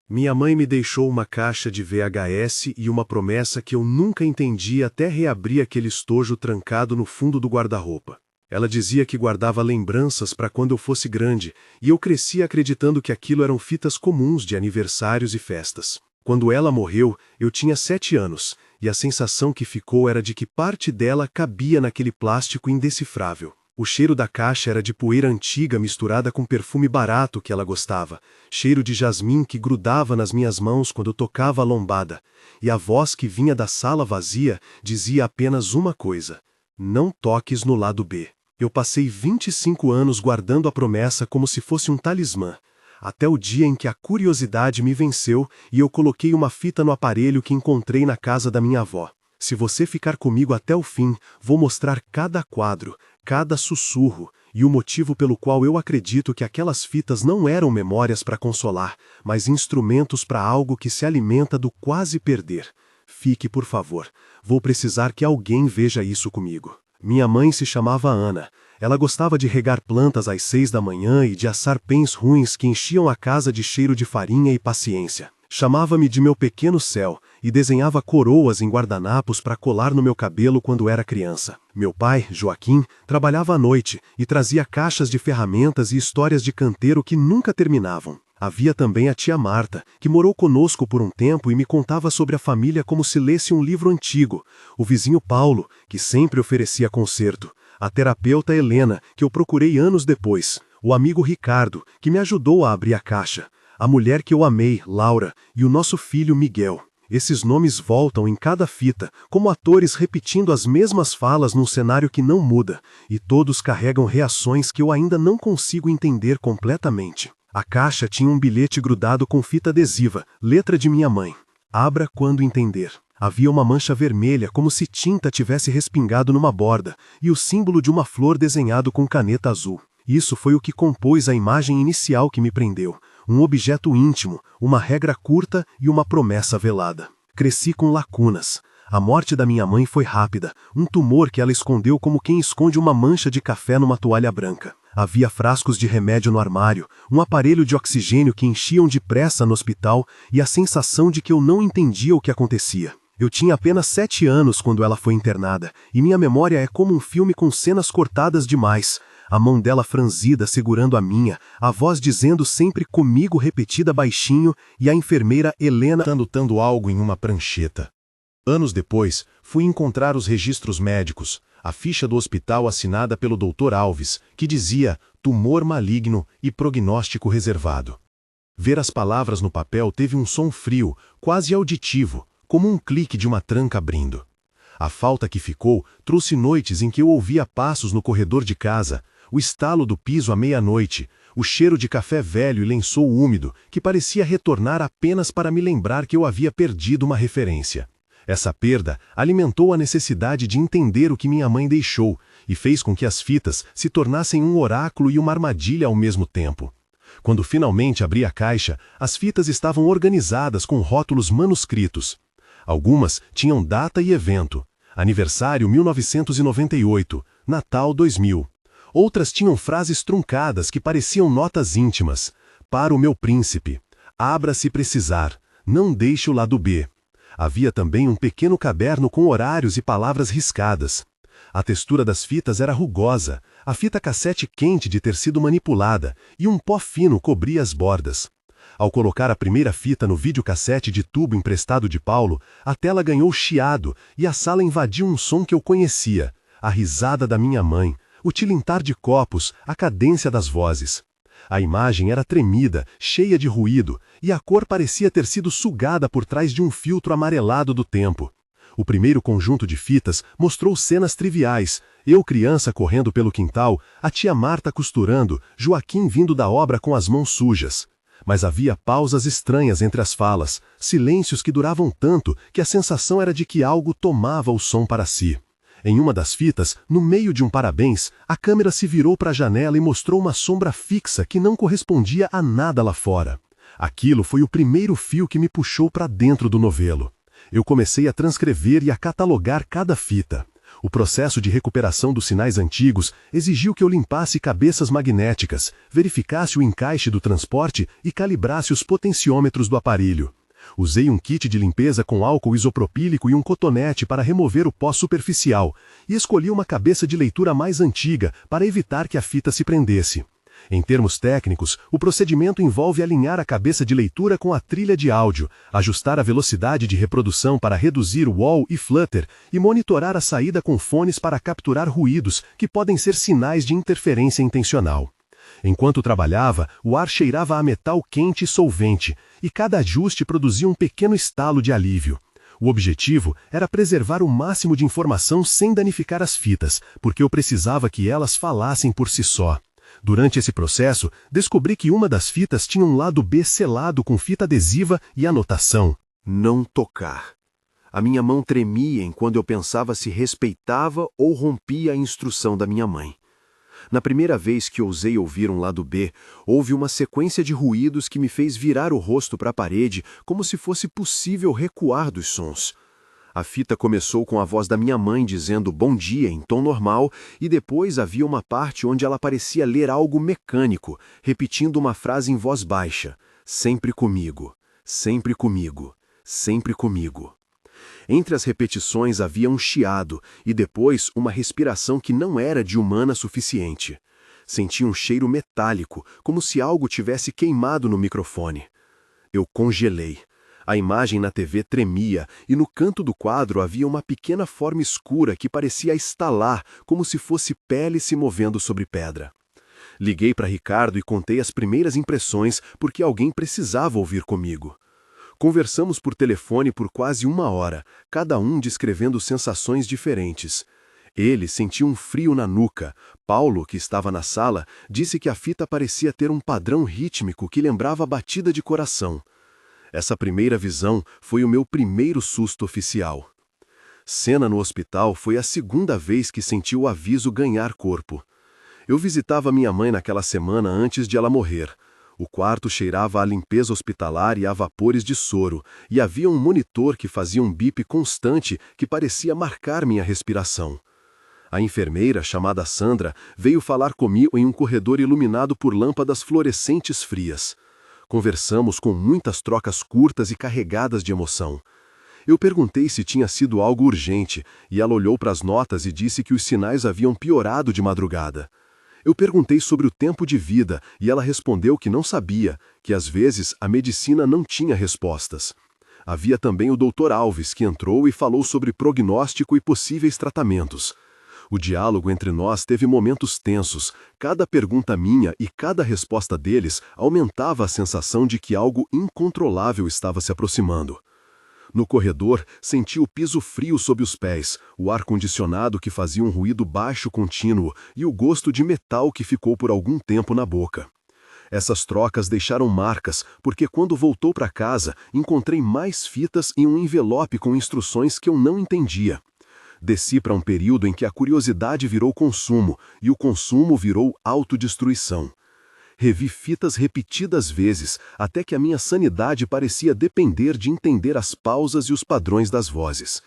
Minha mãe me deixou uma caixa de VHS e uma promessa que eu nunca entendi até reabrir aquele estojo trancado no fundo do guarda-roupa. Ela dizia que guardava lembranças para quando eu fosse grande, e eu cresci acreditando que aquilo eram fitas comuns de aniversários e festas. Quando ela morreu, eu tinha 7 anos, e a sensação que ficou era de que parte dela cabia naquele plástico indecifrável. O cheiro da caixa era de poeira antiga misturada com perfume barato que ela gostava, cheiro de jasmim que grudava nas minhas mãos quando eu tocava a lombada, e a voz que vinha da sala vazia dizia apenas uma coisa: não toques no lado B. Eu passei 25 anos guardando a promessa como se fosse um talismã, até o dia em que a curiosidade me venceu e eu coloquei uma fita no aparelho que encontrei na casa da minha avó. Se você ficar comigo até o fim, vou mostrar cada quadro, cada sussurro, e o motivo pelo qual eu acredito que aquelas fitas não eram memórias para consolar, mas instrumentos para algo que se alimenta do quase perder. Fique, por favor. Vou precisar que alguém veja isso comigo. Minha mãe se chamava Ana. Ela gostava de regar plantas às 6 da manhã e de assar pães ruins que enchiam a casa de cheiro de farinha e paciência. Chamava-me de meu pequeno céu e desenhava coroas em guardanapos para colar no meu cabelo quando era criança. Meu pai, Joaquim, trabalhava à noite e trazia caixas de ferramentas e histórias de canteiro que nunca terminavam. Havia também a tia Marta, que morou conosco por um tempo e me contava sobre a família como se lesse um livro antigo. O vizinho Paulo, que sempre oferecia conserto. A terapeuta Helena, que eu procurei anos depois. O amigo Ricardo, que me ajudou a abrir a caixa. A mulher que eu amei, Laura, e o nosso filho Miguel. Esses nomes voltam em cada fita, como atores repetindo as mesmas falas num cenário que não muda, e todos carregam reações que eu ainda não consigo entender completamente. A caixa tinha um bilhete grudado com fita adesiva, letra de minha mãe. Abra quando entender. Havia uma mancha vermelha, como se tinta tivesse respingado numa borda, e o símbolo de uma flor desenhado com caneta azul. Isso foi o que compôs a imagem inicial que me prendeu. Um objeto íntimo, uma regra curta e uma promessa velada. Cresci com lacunas. A morte da minha mãe foi rápida, um tumor que ela escondeu como quem esconde uma mancha de café numa toalha branca. Havia frascos de remédio no armário, um aparelho de oxigênio que enchiam depressa no hospital e a sensação de que eu não entendia o que acontecia. Eu tinha apenas 7 anos quando ela foi internada, e minha memória é como um filme com cenas cortadas demais. A mão dela franzida segurando a minha, a voz dizendo sempre comigo repetida baixinho e a enfermeira Helena anotando algo em uma prancheta. Anos depois, fui encontrar os registros médicos, a ficha do hospital assinada pelo Dr. Alves, que dizia tumor maligno e prognóstico reservado. Ver as palavras no papel teve um som frio, quase auditivo, como um clique de uma tranca abrindo. A falta que ficou trouxe noites em que eu ouvia passos no corredor de casa, o estalo do piso à meia-noite, o cheiro de café velho e lençol úmido, que parecia retornar apenas para me lembrar que eu havia perdido uma referência. Essa perda alimentou a necessidade de entender o que minha mãe deixou e fez com que as fitas se tornassem um oráculo e uma armadilha ao mesmo tempo. Quando finalmente abri a caixa, as fitas estavam organizadas com rótulos manuscritos. Algumas tinham data e evento. Aniversário 1998, Natal 2000. Outras tinham frases truncadas que pareciam notas íntimas. Para o meu príncipe. Abra se precisar. Não deixe o lado B. Havia também um pequeno caderno com horários e palavras riscadas. A textura das fitas era rugosa, a fita cassete quente de ter sido manipulada, e um pó fino cobria as bordas. Ao colocar a primeira fita no videocassete de tubo emprestado de Paulo, a tela ganhou chiado e a sala invadiu um som que eu conhecia, a risada da minha mãe, o tilintar de copos, a cadência das vozes. A imagem era tremida, cheia de ruído, e a cor parecia ter sido sugada por trás de um filtro amarelado do tempo. O primeiro conjunto de fitas mostrou cenas triviais, eu criança correndo pelo quintal, a tia Marta costurando, Joaquim vindo da obra com as mãos sujas. Mas havia pausas estranhas entre as falas, silêncios que duravam tanto que a sensação era de que algo tomava o som para si. Em uma das fitas, no meio de um parabéns, a câmera se virou para a janela e mostrou uma sombra fixa que não correspondia a nada lá fora. Aquilo foi o primeiro fio que me puxou para dentro do novelo. Eu comecei a transcrever e a catalogar cada fita. O processo de recuperação dos sinais antigos exigiu que eu limpasse cabeças magnéticas, verificasse o encaixe do transporte e calibrasse os potenciômetros do aparelho. Usei um kit de limpeza com álcool isopropílico e um cotonete para remover o pó superficial, e escolhi uma cabeça de leitura mais antiga para evitar que a fita se prendesse. Em termos técnicos, o procedimento envolve alinhar a cabeça de leitura com a trilha de áudio, ajustar a velocidade de reprodução para reduzir wall e flutter e monitorar a saída com fones para capturar ruídos que podem ser sinais de interferência intencional. Enquanto trabalhava, o ar cheirava a metal quente e solvente, e cada ajuste produzia um pequeno estalo de alívio. O objetivo era preservar o máximo de informação sem danificar as fitas, porque eu precisava que elas falassem por si só. Durante esse processo, descobri que uma das fitas tinha um lado B selado com fita adesiva e anotação: não tocar. A minha mão tremia enquanto eu pensava se respeitava ou rompia a instrução da minha mãe. Na primeira vez que ousei ouvir um lado B, houve uma sequência de ruídos que me fez virar o rosto para a parede como se fosse possível recuar dos sons. A fita começou com a voz da minha mãe dizendo bom dia em tom normal e depois havia uma parte onde ela parecia ler algo mecânico, repetindo uma frase em voz baixa: sempre comigo, sempre comigo, sempre comigo. Entre as repetições havia um chiado e depois uma respiração que não era de humana suficiente. Senti um cheiro metálico, como se algo tivesse queimado no microfone. Eu congelei. A imagem na TV tremia e no canto do quadro havia uma pequena forma escura que parecia estalar, como se fosse pele se movendo sobre pedra. Liguei para Ricardo e contei as primeiras impressões porque alguém precisava ouvir comigo. Conversamos por telefone por quase 1 hora, cada um descrevendo sensações diferentes. Ele sentiu um frio na nuca. Paulo, que estava na sala, disse que a fita parecia ter um padrão rítmico que lembrava a batida de coração. Essa primeira visão foi o meu primeiro susto oficial. Cena no hospital foi a segunda vez que senti o aviso ganhar corpo. Eu visitava minha mãe naquela semana antes de ela morrer. O quarto cheirava a limpeza hospitalar e a vapores de soro, e havia um monitor que fazia um bip constante que parecia marcar minha respiração. A enfermeira, chamada Sandra, veio falar comigo em um corredor iluminado por lâmpadas fluorescentes frias. Conversamos com muitas trocas curtas e carregadas de emoção. Eu perguntei se tinha sido algo urgente, e ela olhou para as notas e disse que os sinais haviam piorado de madrugada. Eu perguntei sobre o tempo de vida e ela respondeu que não sabia, que às vezes a medicina não tinha respostas. Havia também o Dr. Alves, que entrou e falou sobre prognóstico e possíveis tratamentos. O diálogo entre nós teve momentos tensos. Cada pergunta minha e cada resposta deles aumentava a sensação de que algo incontrolável estava se aproximando. No corredor, senti o piso frio sob os pés, o ar-condicionado que fazia um ruído baixo contínuo e o gosto de metal que ficou por algum tempo na boca. Essas trocas deixaram marcas, porque quando voltou para casa, encontrei mais fitas e um envelope com instruções que eu não entendia. Desci para um período em que a curiosidade virou consumo e o consumo virou autodestruição. Revi fitas repetidas vezes, até que a minha sanidade parecia depender de entender as pausas e os padrões das vozes.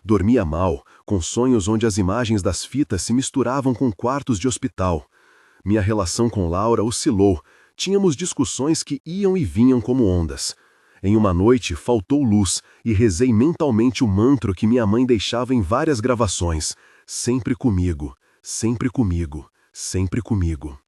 Dormia mal, com sonhos onde as imagens das fitas se misturavam com quartos de hospital. Minha relação com Laura oscilou, tínhamos discussões que iam e vinham como ondas. Em uma noite, faltou luz e rezei mentalmente o mantra que minha mãe deixava em várias gravações. Sempre comigo, sempre comigo, sempre comigo.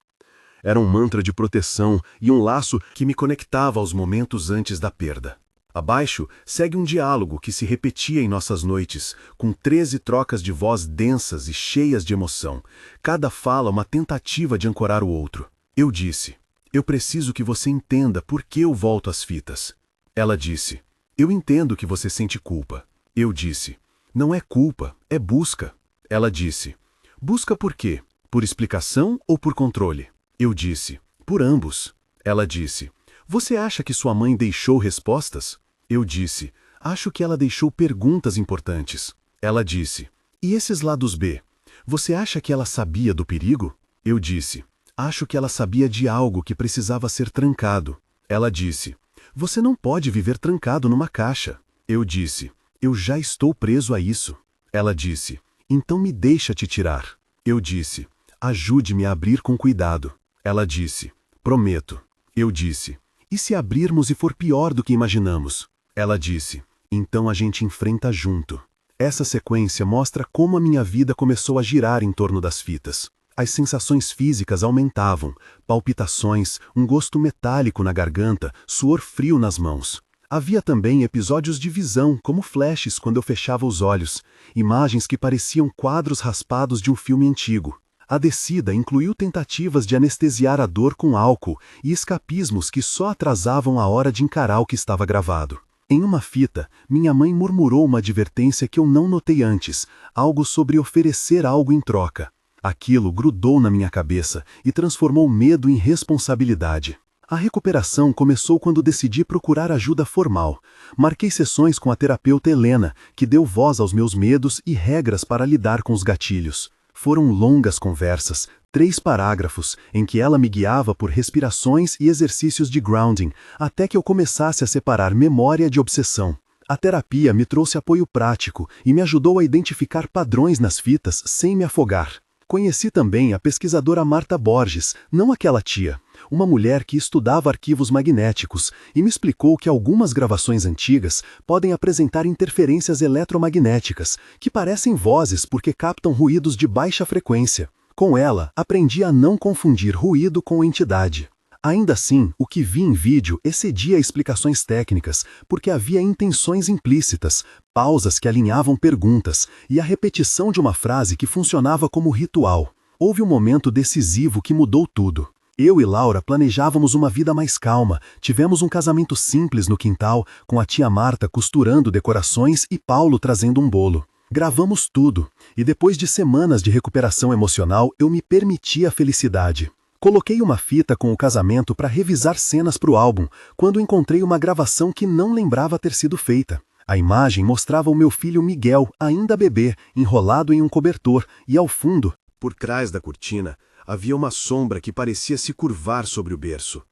Era um mantra de proteção e um laço que me conectava aos momentos antes da perda. Abaixo, segue um diálogo que se repetia em nossas noites, com 13 trocas de voz densas e cheias de emoção, cada fala uma tentativa de ancorar o outro. Eu disse: eu preciso que você entenda por que eu volto às fitas. Ela disse: eu entendo que você sente culpa. Eu disse: não é culpa, é busca. Ela disse: busca por quê? Por explicação ou por controle? Eu disse: por ambos. Ela disse: você acha que sua mãe deixou respostas? Eu disse: acho que ela deixou perguntas importantes. Ela disse: e esses lados B? Você acha que ela sabia do perigo? Eu disse: acho que ela sabia de algo que precisava ser trancado. Ela disse: você não pode viver trancado numa caixa. Eu disse: eu já estou preso a isso. Ela disse: Então me deixa te tirar. Eu disse: ajude-me a abrir com cuidado. Ela disse: prometo. Eu disse: e se abrirmos e for pior do que imaginamos? Ela disse: então a gente enfrenta junto. Essa sequência mostra como a minha vida começou a girar em torno das fitas. As sensações físicas aumentavam, palpitações, um gosto metálico na garganta, suor frio nas mãos. Havia também episódios de visão, como flashes quando eu fechava os olhos, imagens que pareciam quadros raspados de um filme antigo. A descida incluiu tentativas de anestesiar a dor com álcool e escapismos que só atrasavam a hora de encarar o que estava gravado. Em uma fita, minha mãe murmurou uma advertência que eu não notei antes, algo sobre oferecer algo em troca. Aquilo grudou na minha cabeça e transformou medo em responsabilidade. A recuperação começou quando decidi procurar ajuda formal. Marquei sessões com a terapeuta Helena, que deu voz aos meus medos e regras para lidar com os gatilhos. Foram longas conversas, 3 parágrafos, em que ela me guiava por respirações e exercícios de grounding, até que eu começasse a separar memória de obsessão. A terapia me trouxe apoio prático e me ajudou a identificar padrões nas fitas sem me afogar. Conheci também a pesquisadora Marta Borges, não aquela tia, uma mulher que estudava arquivos magnéticos e me explicou que algumas gravações antigas podem apresentar interferências eletromagnéticas, que parecem vozes porque captam ruídos de baixa frequência. Com ela, aprendi a não confundir ruído com entidade. Ainda assim, o que vi em vídeo excedia explicações técnicas, porque havia intenções implícitas, pausas que alinhavam perguntas e a repetição de uma frase que funcionava como ritual. Houve um momento decisivo que mudou tudo. Eu e Laura planejávamos uma vida mais calma, tivemos um casamento simples no quintal, com a tia Marta costurando decorações e Paulo trazendo um bolo. Gravamos tudo, e depois de semanas de recuperação emocional, eu me permiti a felicidade. Coloquei uma fita com o casamento para revisar cenas para o álbum, quando encontrei uma gravação que não lembrava ter sido feita. A imagem mostrava o meu filho Miguel, ainda bebê, enrolado em um cobertor, e ao fundo, por trás da cortina, havia uma sombra que parecia se curvar sobre o berço.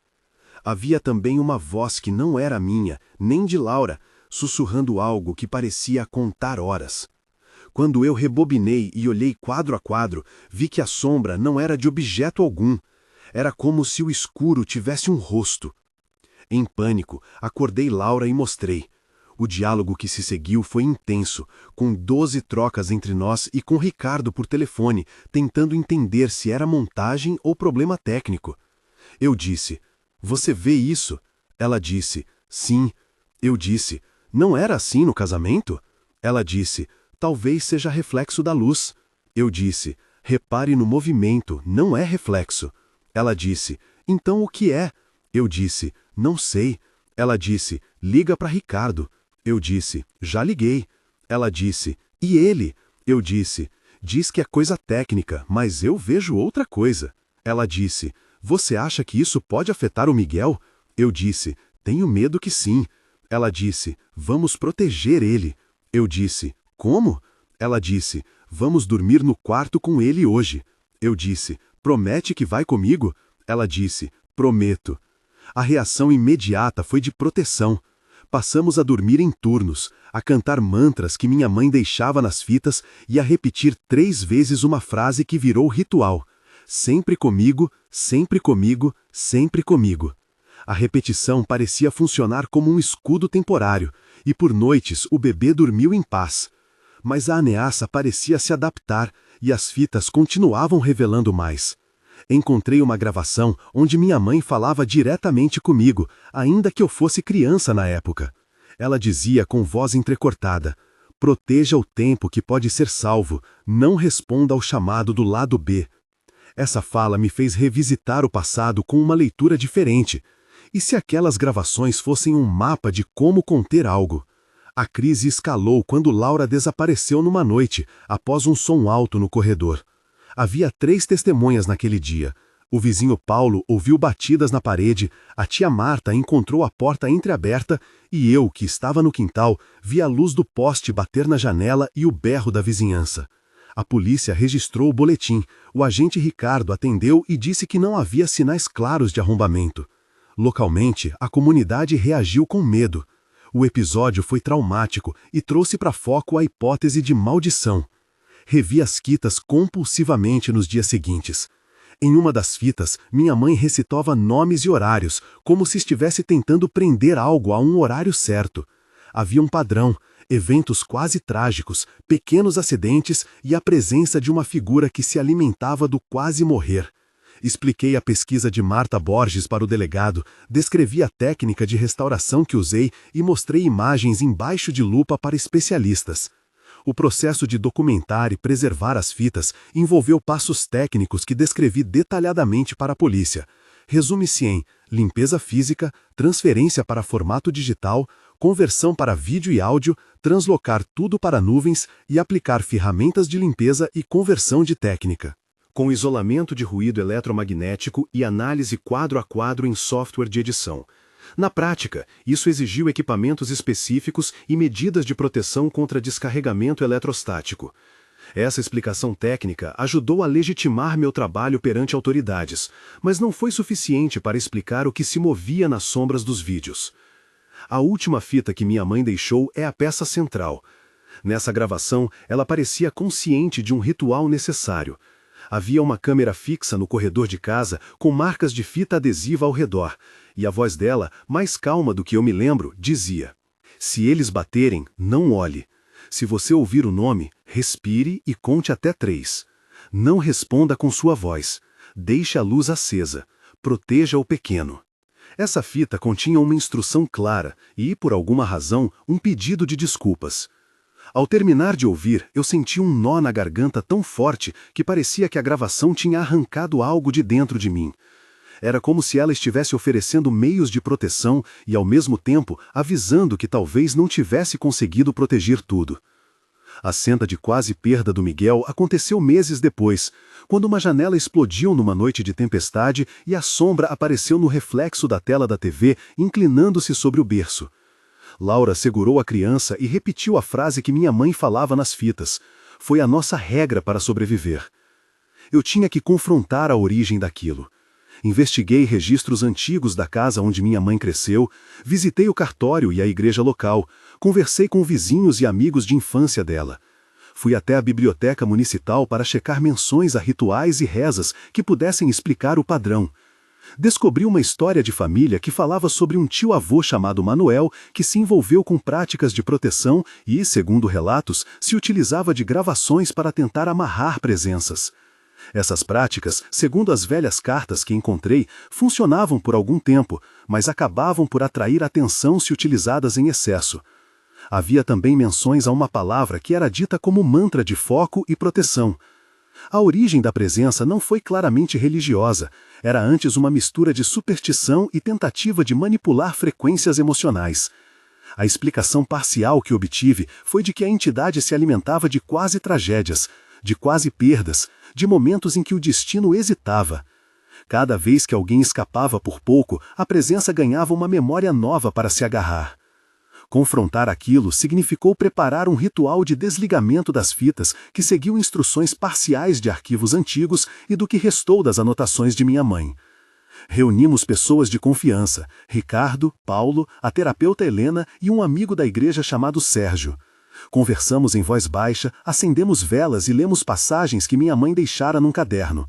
Havia também uma voz que não era minha, nem de Laura, sussurrando algo que parecia contar horas. Quando eu rebobinei e olhei quadro a quadro, vi que a sombra não era de objeto algum. Era como se o escuro tivesse um rosto. Em pânico, acordei Laura e mostrei. O diálogo que se seguiu foi intenso, com 12 trocas entre nós e com Ricardo por telefone, tentando entender se era montagem ou problema técnico. Eu disse: "Você vê isso?" Ela disse: "Sim." Eu disse: "Não era assim no casamento?" Ela disse: "Talvez seja reflexo da luz." Eu disse: "Repare no movimento, não é reflexo." Ela disse: "Então o que é?" Eu disse: "Não sei." Ela disse: "Liga para Ricardo." Eu disse: "Já liguei." Ela disse: "E ele?" Eu disse: "Diz que é coisa técnica, mas eu vejo outra coisa." Ela disse: "Você acha que isso pode afetar o Miguel?" Eu disse: "Tenho medo que sim." Ela disse: "Vamos proteger ele." Eu disse: "Como?" Ela disse: "Vamos dormir no quarto com ele hoje." Eu disse: "Promete que vai comigo?" Ela disse: "Prometo." A reação imediata foi de proteção. Passamos a dormir em turnos, a cantar mantras que minha mãe deixava nas fitas e a repetir 3 vezes uma frase que virou ritual: "Sempre comigo, sempre comigo, sempre comigo." A repetição parecia funcionar como um escudo temporário, e por noites o bebê dormiu em paz. Mas a ameaça parecia se adaptar, e as fitas continuavam revelando mais. Encontrei uma gravação onde minha mãe falava diretamente comigo, ainda que eu fosse criança na época. Ela dizia com voz entrecortada: "Proteja o tempo que pode ser salvo, não responda ao chamado do lado B." Essa fala me fez revisitar o passado com uma leitura diferente. E se aquelas gravações fossem um mapa de como conter algo? A crise escalou quando Laura desapareceu numa noite, após um som alto no corredor. Havia 3 testemunhas naquele dia. O vizinho Paulo ouviu batidas na parede, a tia Marta encontrou a porta entreaberta e eu, que estava no quintal, vi a luz do poste bater na janela e o berro da vizinhança. A polícia registrou o boletim. O agente Ricardo atendeu e disse que não havia sinais claros de arrombamento. Localmente, a comunidade reagiu com medo. O episódio foi traumático e trouxe para foco a hipótese de maldição. Revi as fitas compulsivamente nos dias seguintes. Em uma das fitas, minha mãe recitava nomes e horários, como se estivesse tentando prender algo a um horário certo. Havia um padrão, eventos quase trágicos, pequenos acidentes e a presença de uma figura que se alimentava do quase morrer. Expliquei a pesquisa de Marta Borges para o delegado, descrevi a técnica de restauração que usei e mostrei imagens embaixo de lupa para especialistas. O processo de documentar e preservar as fitas envolveu passos técnicos que descrevi detalhadamente para a polícia. Resume-se em limpeza física, transferência para formato digital, conversão para vídeo e áudio, translocar tudo para nuvens e aplicar ferramentas de limpeza e conversão de técnica. Com isolamento de ruído eletromagnético e análise quadro a quadro em software de edição. Na prática, isso exigiu equipamentos específicos e medidas de proteção contra descarregamento eletrostático. Essa explicação técnica ajudou a legitimar meu trabalho perante autoridades, mas não foi suficiente para explicar o que se movia nas sombras dos vídeos. A última fita que minha mãe deixou é a peça central. Nessa gravação, ela parecia consciente de um ritual necessário. Havia uma câmera fixa no corredor de casa com marcas de fita adesiva ao redor, e a voz dela, mais calma do que eu me lembro, dizia: "Se eles baterem, não olhe. Se você ouvir o nome, respire e conte até 3. Não responda com sua voz. Deixe a luz acesa. Proteja o pequeno." Essa fita continha uma instrução clara e, por alguma razão, um pedido de desculpas. Ao terminar de ouvir, eu senti um nó na garganta tão forte que parecia que a gravação tinha arrancado algo de dentro de mim. Era como se ela estivesse oferecendo meios de proteção e, ao mesmo tempo, avisando que talvez não tivesse conseguido proteger tudo. A cena de quase perda do Miguel aconteceu meses depois, quando uma janela explodiu numa noite de tempestade e a sombra apareceu no reflexo da tela da TV, inclinando-se sobre o berço. Laura segurou a criança e repetiu a frase que minha mãe falava nas fitas: "Foi a nossa regra para sobreviver." Eu tinha que confrontar a origem daquilo. Investiguei registros antigos da casa onde minha mãe cresceu, visitei o cartório e a igreja local, conversei com vizinhos e amigos de infância dela. Fui até a biblioteca municipal para checar menções a rituais e rezas que pudessem explicar o padrão. Descobri uma história de família que falava sobre um tio-avô chamado Manuel que se envolveu com práticas de proteção e, segundo relatos, se utilizava de gravações para tentar amarrar presenças. Essas práticas, segundo as velhas cartas que encontrei, funcionavam por algum tempo, mas acabavam por atrair atenção se utilizadas em excesso. Havia também menções a uma palavra que era dita como mantra de foco e proteção. A origem da presença não foi claramente religiosa, era antes uma mistura de superstição e tentativa de manipular frequências emocionais. A explicação parcial que obtive foi de que a entidade se alimentava de quase tragédias, de quase perdas, de momentos em que o destino hesitava. Cada vez que alguém escapava por pouco, a presença ganhava uma memória nova para se agarrar. Confrontar aquilo significou preparar um ritual de desligamento das fitas que seguiu instruções parciais de arquivos antigos e do que restou das anotações de minha mãe. Reunimos pessoas de confiança, Ricardo, Paulo, a terapeuta Helena e um amigo da igreja chamado Sérgio. Conversamos em voz baixa, acendemos velas e lemos passagens que minha mãe deixara num caderno.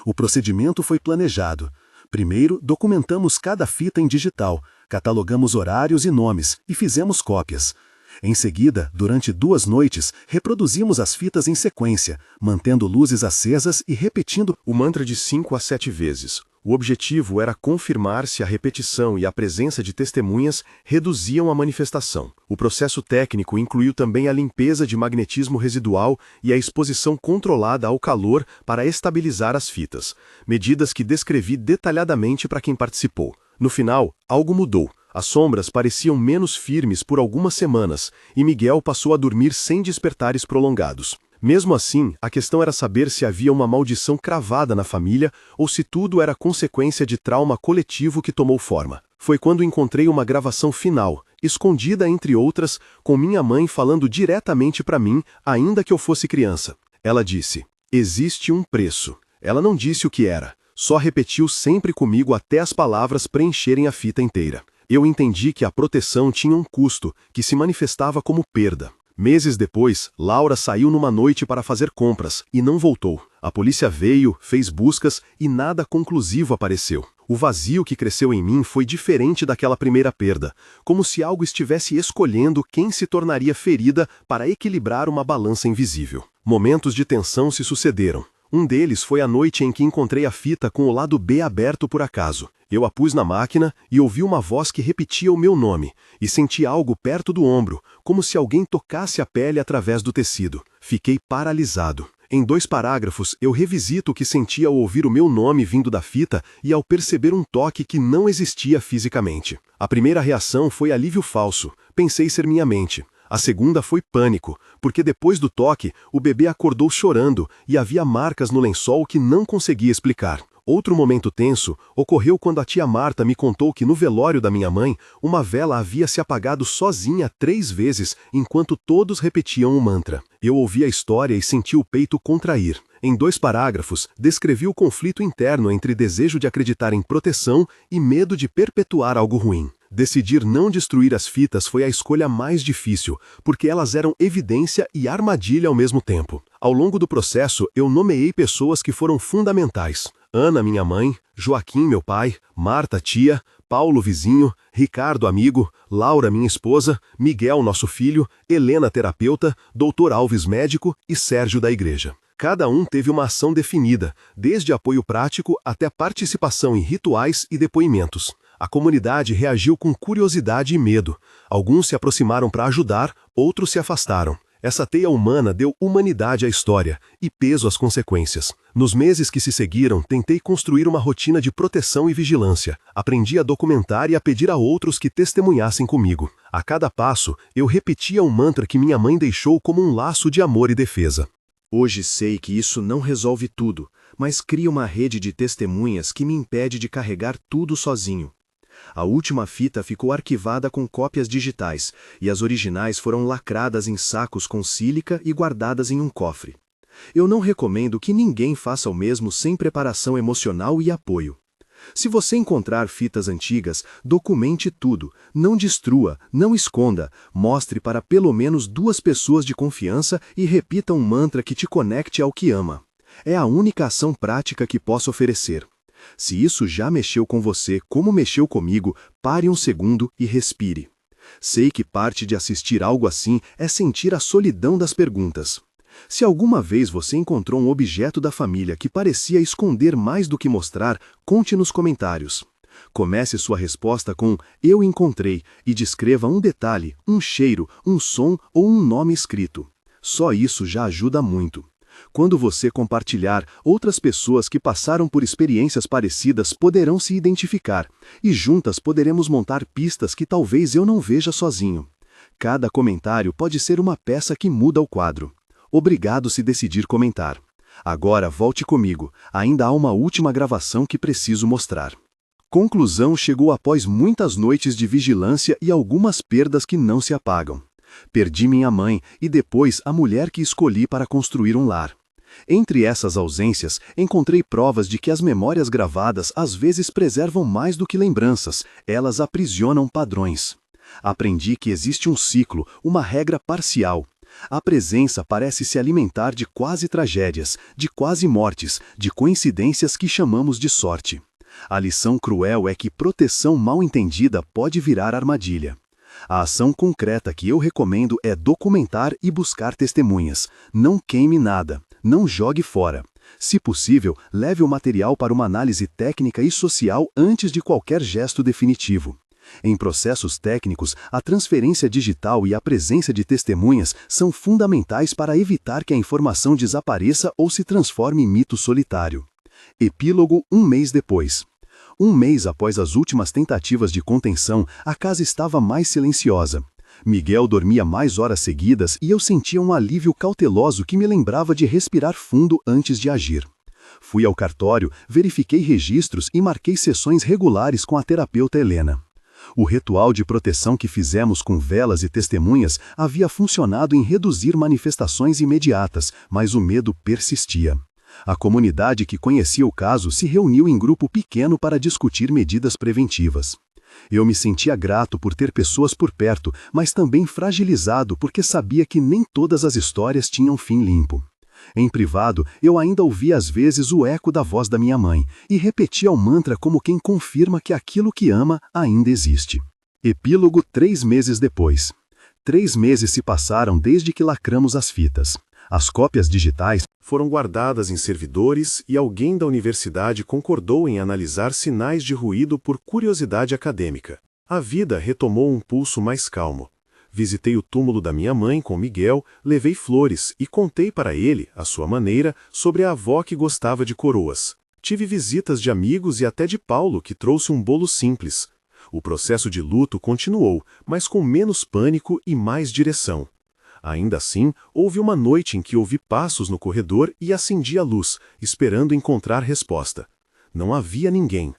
O procedimento foi planejado. Primeiro, documentamos cada fita em digital, catalogamos horários e nomes e fizemos cópias. Em seguida, durante 2 noites, reproduzimos as fitas em sequência, mantendo luzes acesas e repetindo o mantra de 5 a 7 vezes. O objetivo era confirmar se a repetição e a presença de testemunhas reduziam a manifestação. O processo técnico incluiu também a limpeza de magnetismo residual e a exposição controlada ao calor para estabilizar as fitas, medidas que descrevi detalhadamente para quem participou. No final, algo mudou. As sombras pareciam menos firmes por algumas semanas e Miguel passou a dormir sem despertares prolongados. Mesmo assim, a questão era saber se havia uma maldição cravada na família ou se tudo era consequência de trauma coletivo que tomou forma. Foi quando encontrei uma gravação final, escondida entre outras, com minha mãe falando diretamente para mim, ainda que eu fosse criança. Ela disse: "Existe um preço." Ela não disse o que era, só repetiu sempre comigo até as palavras preencherem a fita inteira. Eu entendi que a proteção tinha um custo, que se manifestava como perda. Meses depois, Laura saiu numa noite para fazer compras e não voltou. A polícia veio, fez buscas e nada conclusivo apareceu. O vazio que cresceu em mim foi diferente daquela primeira perda, como se algo estivesse escolhendo quem se tornaria ferida para equilibrar uma balança invisível. Momentos de tensão se sucederam. Um deles foi a noite em que encontrei a fita com o lado B aberto por acaso. Eu a pus na máquina e ouvi uma voz que repetia o meu nome, e senti algo perto do ombro, como se alguém tocasse a pele através do tecido. Fiquei paralisado. Em 2 parágrafos, eu revisito o que senti ao ouvir o meu nome vindo da fita e ao perceber um toque que não existia fisicamente. A primeira reação foi alívio falso. Pensei ser minha mente. A segunda foi pânico, porque depois do toque, o bebê acordou chorando e havia marcas no lençol que não conseguia explicar. Outro momento tenso ocorreu quando a tia Marta me contou que no velório da minha mãe, uma vela havia se apagado sozinha 3 vezes, enquanto todos repetiam o mantra. Eu ouvi a história e senti o peito contrair. Em 2 parágrafos, descrevi o conflito interno entre desejo de acreditar em proteção e medo de perpetuar algo ruim. Decidir não destruir as fitas foi a escolha mais difícil, porque elas eram evidência e armadilha ao mesmo tempo. Ao longo do processo, eu nomeei pessoas que foram fundamentais. Ana, minha mãe, Joaquim, meu pai, Marta, tia, Paulo, vizinho, Ricardo, amigo, Laura, minha esposa, Miguel, nosso filho, Helena, terapeuta, Dr. Alves, médico e Sérgio da igreja. Cada um teve uma ação definida, desde apoio prático até participação em rituais e depoimentos. A comunidade reagiu com curiosidade e medo. Alguns se aproximaram para ajudar, outros se afastaram. Essa teia humana deu humanidade à história e peso às consequências. Nos meses que se seguiram, tentei construir uma rotina de proteção e vigilância. Aprendi a documentar e a pedir a outros que testemunhassem comigo. A cada passo, eu repetia um mantra que minha mãe deixou como um laço de amor e defesa. Hoje sei que isso não resolve tudo, mas cria uma rede de testemunhas que me impede de carregar tudo sozinho. A última fita ficou arquivada com cópias digitais, e as originais foram lacradas em sacos com sílica e guardadas em um cofre. Eu não recomendo que ninguém faça o mesmo sem preparação emocional e apoio. Se você encontrar fitas antigas, documente tudo, não destrua, não esconda, mostre para pelo menos 2 pessoas de confiança e repita um mantra que te conecte ao que ama. É a única ação prática que posso oferecer. Se isso já mexeu com você como mexeu comigo, pare um segundo e respire. Sei que parte de assistir algo assim é sentir a solidão das perguntas. Se alguma vez você encontrou um objeto da família que parecia esconder mais do que mostrar, conte nos comentários. Comece sua resposta com "Eu encontrei" e descreva um detalhe, um cheiro, um som ou um nome escrito. Só isso já ajuda muito. Quando você compartilhar, outras pessoas que passaram por experiências parecidas poderão se identificar, e juntas poderemos montar pistas que talvez eu não veja sozinho. Cada comentário pode ser uma peça que muda o quadro. Obrigado se decidir comentar. Agora volte comigo, ainda há uma última gravação que preciso mostrar. Conclusão chegou após muitas noites de vigilância e algumas perdas que não se apagam. Perdi minha mãe e depois a mulher que escolhi para construir um lar. Entre essas ausências, encontrei provas de que as memórias gravadas às vezes preservam mais do que lembranças, elas aprisionam padrões. Aprendi que existe um ciclo, uma regra parcial. A presença parece se alimentar de quase tragédias, de quase mortes, de coincidências que chamamos de sorte. A lição cruel é que proteção mal entendida pode virar armadilha. A ação concreta que eu recomendo é documentar e buscar testemunhas. Não queime nada, não jogue fora. Se possível, leve o material para uma análise técnica e social antes de qualquer gesto definitivo. Em processos técnicos, a transferência digital e a presença de testemunhas são fundamentais para evitar que a informação desapareça ou se transforme em mito solitário. Epílogo 1 mês depois. 1 mês após as últimas tentativas de contenção, a casa estava mais silenciosa. Miguel dormia mais horas seguidas e eu sentia um alívio cauteloso que me lembrava de respirar fundo antes de agir. Fui ao cartório, verifiquei registros e marquei sessões regulares com a terapeuta Helena. O ritual de proteção que fizemos com velas e testemunhas havia funcionado em reduzir manifestações imediatas, mas o medo persistia. A comunidade que conhecia o caso se reuniu em grupo pequeno para discutir medidas preventivas. Eu me sentia grato por ter pessoas por perto, mas também fragilizado porque sabia que nem todas as histórias tinham fim limpo. Em privado, eu ainda ouvia às vezes o eco da voz da minha mãe e repetia o mantra como quem confirma que aquilo que ama ainda existe. Epílogo 3 meses depois. 3 meses se passaram desde que lacramos as fitas. As cópias digitais foram guardadas em servidores e alguém da universidade concordou em analisar sinais de ruído por curiosidade acadêmica. A vida retomou um pulso mais calmo. Visitei o túmulo da minha mãe com Miguel, levei flores e contei para ele, à sua maneira, sobre a avó que gostava de coroas. Tive visitas de amigos e até de Paulo, que trouxe um bolo simples. O processo de luto continuou, mas com menos pânico e mais direção. Ainda assim, houve uma noite em que ouvi passos no corredor e acendi a luz, esperando encontrar resposta. Não havia ninguém.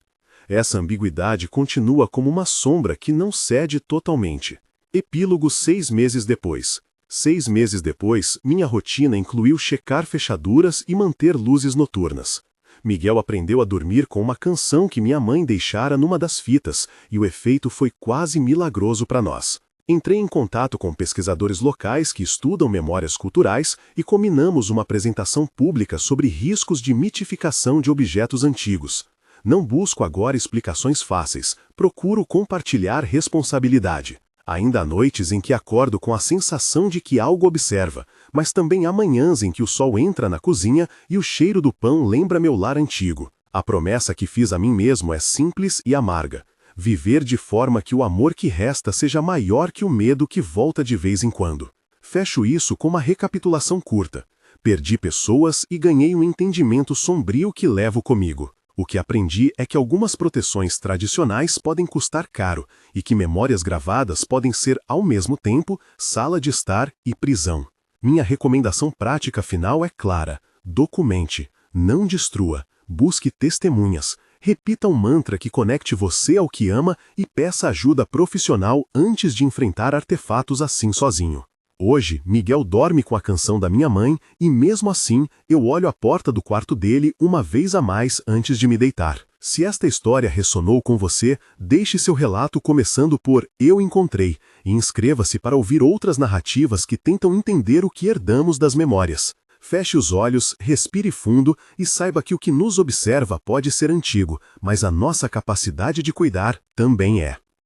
Essa ambiguidade continua como uma sombra que não cede totalmente. Epílogo 6 meses depois. 6 meses depois, minha rotina incluiu checar fechaduras e manter luzes noturnas. Miguel aprendeu a dormir com uma canção que minha mãe deixara numa das fitas, e o efeito foi quase milagroso para nós. Entrei em contato com pesquisadores locais que estudam memórias culturais e combinamos uma apresentação pública sobre riscos de mitificação de objetos antigos. Não busco agora explicações fáceis, procuro compartilhar responsabilidade. Ainda há noites em que acordo com a sensação de que algo observa, mas também há manhãs em que o sol entra na cozinha e o cheiro do pão lembra meu lar antigo. A promessa que fiz a mim mesmo é simples e amarga. Viver de forma que o amor que resta seja maior que o medo que volta de vez em quando. Fecho isso com uma recapitulação curta. Perdi pessoas e ganhei um entendimento sombrio que levo comigo. O que aprendi é que algumas proteções tradicionais podem custar caro e que memórias gravadas podem ser, ao mesmo tempo, sala de estar e prisão. Minha recomendação prática final é clara: documente, não destrua, busque testemunhas, repita um mantra que conecte você ao que ama e peça ajuda profissional antes de enfrentar artefatos assim sozinho. Hoje, Miguel dorme com a canção da minha mãe e, mesmo assim, eu olho a porta do quarto dele uma vez a mais antes de me deitar. Se esta história ressonou com você, deixe seu relato começando por "Eu encontrei" e inscreva-se para ouvir outras narrativas que tentam entender o que herdamos das memórias. Feche os olhos, respire fundo e saiba que o que nos observa pode ser antigo, mas a nossa capacidade de cuidar também é.